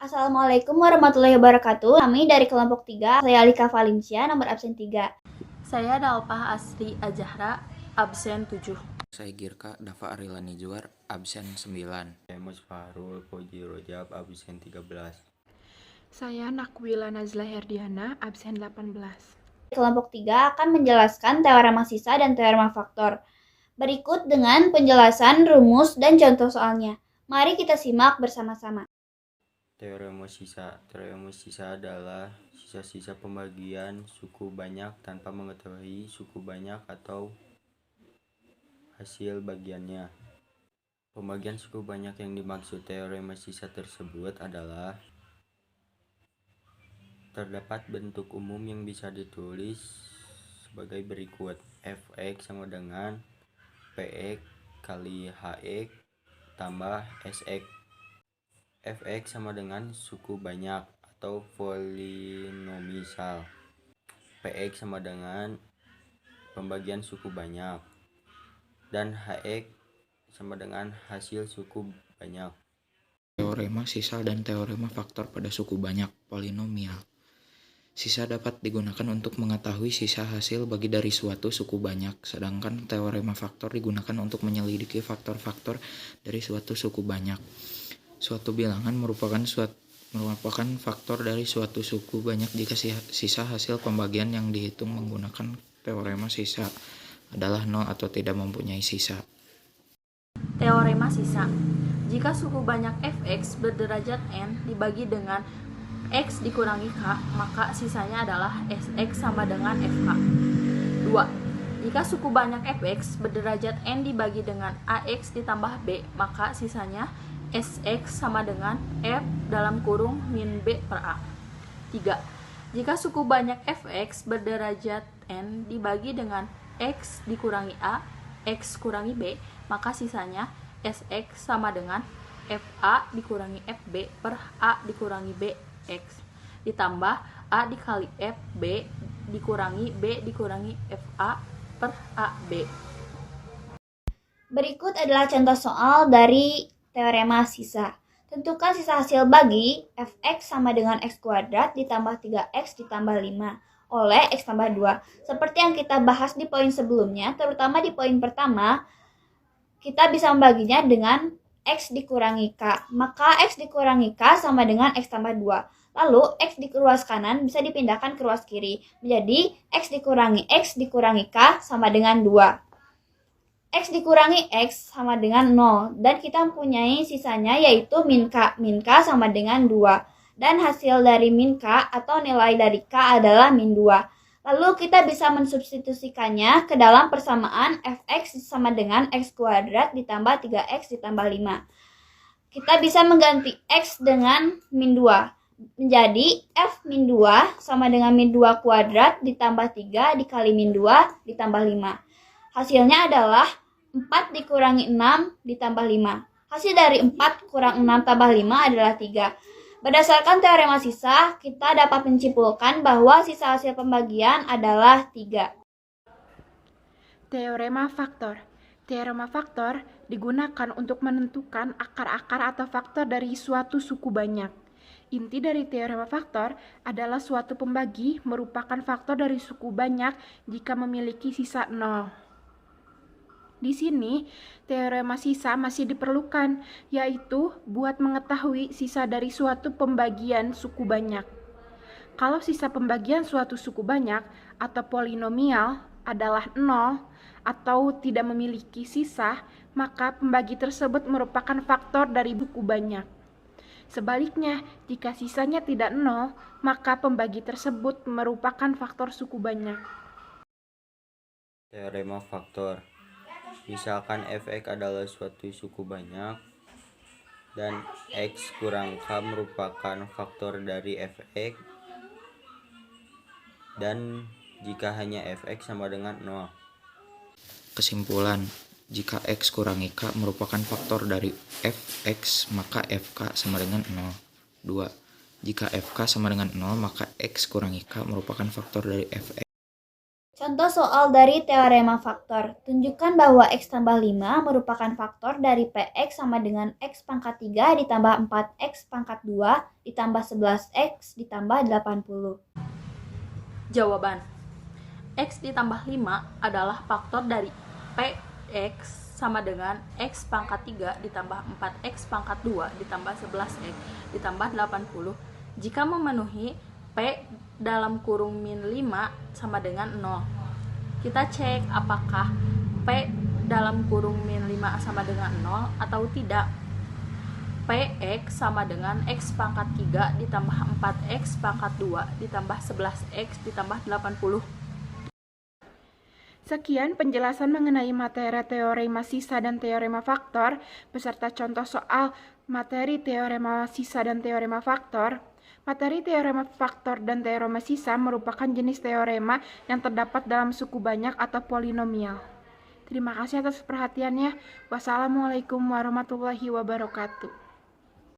Assalamualaikum warahmatullahi wabarakatuh. Kami dari kelompok 3, saya Alika Valencia, nomor absen 3. Saya Dalpah Asri Azahra, absen 7. Saya Girka Dafa Arilani Juar, absen 9. Saya Musfarul Fauzi Rojab, absen 13. Saya Nakwila Nazla Herdiana, absen 18. Kelompok 3 akan menjelaskan teorema sisa dan teorema faktor. Berikut dengan penjelasan, rumus, dan contoh soalnya. Mari kita simak bersama-sama. Teorema sisa adalah sisa-sisa pembagian suku banyak tanpa mengetahui suku banyak atau hasil bagiannya. Pembagian suku banyak yang dimaksud teorema sisa tersebut adalah terdapat bentuk umum yang bisa ditulis sebagai berikut. Fx sama dengan Px kali Hx tambah Sx. Fx sama dengan suku banyak atau polinomial. Px sama dengan pembagian suku banyak. Dan Hx sama dengan hasil suku banyak. Teorema sisa dan teorema faktor pada suku banyak polinomial. Sisa dapat digunakan untuk mengetahui sisa hasil bagi dari suatu suku banyak, sedangkan teorema faktor digunakan untuk menyelidiki faktor-faktor dari suatu suku banyak. Suatu bilangan merupakan faktor dari suatu suku banyak jika sisa hasil pembagian yang dihitung menggunakan teorema sisa adalah 0 atau tidak mempunyai sisa. Teorema sisa. Jika suku banyak fx berderajat n dibagi dengan x dikurangi k, maka sisanya adalah sx sama dengan fk. 2. Jika suku banyak fx berderajat n dibagi dengan ax ditambah b, maka sisanya sx sama dengan f dalam kurung min b per a. 3. Jika suku banyak fx berderajat n dibagi dengan x dikurangi a, x kurangi b, maka sisanya sx sama dengan fa dikurangi fb per a dikurangi b x ditambah a dikali fb dikurangi b dikurangi fa per a b. Berikut adalah contoh soal dari teorema sisa. Tentukan sisa hasil bagi fx sama dengan x kuadrat ditambah 3x ditambah 5 oleh x tambah 2. Seperti yang kita bahas di poin sebelumnya, terutama di poin pertama, kita bisa membaginya dengan x dikurangi k. Maka x dikurangi k sama dengan x tambah 2. Lalu x di ruas kanan bisa dipindahkan ke ruas kiri. Menjadi x dikurangi k sama dengan 2. X dikurangi X sama dengan 0, dan kita mempunyai sisanya yaitu min K. Min K sama dengan 2, dan hasil dari min K atau nilai dari K adalah min 2. Lalu kita bisa mensubstitusikannya ke dalam persamaan Fx sama dengan X kuadrat ditambah 3X ditambah 5. Kita bisa mengganti X dengan min 2. Menjadi F min 2 sama dengan min 2 kuadrat ditambah 3 dikali min 2 ditambah 5. Hasilnya adalah 4 dikurangi 6 ditambah 5. Hasil dari 4 kurang 6 tambah 5 adalah 3. Berdasarkan teorema sisa, kita dapat menyimpulkan bahwa sisa hasil pembagian adalah 3. Teorema faktor. Teorema faktor digunakan untuk menentukan akar-akar atau faktor dari suatu suku banyak. Inti dari teorema faktor adalah suatu pembagi merupakan faktor dari suku banyak jika memiliki sisa 0. Di sini, teorema sisa masih diperlukan, yaitu buat mengetahui sisa dari suatu pembagian suku banyak. Kalau sisa pembagian suatu suku banyak atau polinomial adalah 0 atau tidak memiliki sisa, maka pembagi tersebut merupakan faktor dari suku banyak. Sebaliknya, jika sisanya tidak 0, maka pembagi tersebut merupakan faktor suku banyak. Teorema faktor. Misalkan fx adalah suatu suku banyak dan x kurang k merupakan faktor dari fx, dan jika hanya fx sama dengan 0. Kesimpulan, jika x kurangi k merupakan faktor dari fx, maka fk sama dengan 0. 2. Jika fk sama dengan 0, maka x kurangi k merupakan faktor dari fx. Contoh soal dari teorema faktor. Tunjukkan bahwa X tambah 5 merupakan faktor dari Px sama dengan X pangkat 3 ditambah 4X pangkat 2 ditambah 11X ditambah 80. Jawaban: X ditambah 5 adalah faktor dari Px sama dengan X pangkat 3 ditambah 4X pangkat 2 ditambah 11X ditambah 80 jika memenuhi P dalam kurung min 5 sama dengan 0. Kita cek apakah P dalam kurung min 5 sama dengan 0 atau tidak. Px sama dengan X pangkat 3 ditambah 4X pangkat 2 ditambah 11X ditambah 80. Sekian penjelasan mengenai materi teorema sisa dan teorema faktor beserta contoh soal materi teorema sisa dan teorema faktor. Materi teorema faktor dan teorema sisa merupakan jenis teorema yang terdapat dalam suku banyak atau polinomial. Terima kasih atas perhatiannya. Wassalamualaikum warahmatullahi wabarakatuh.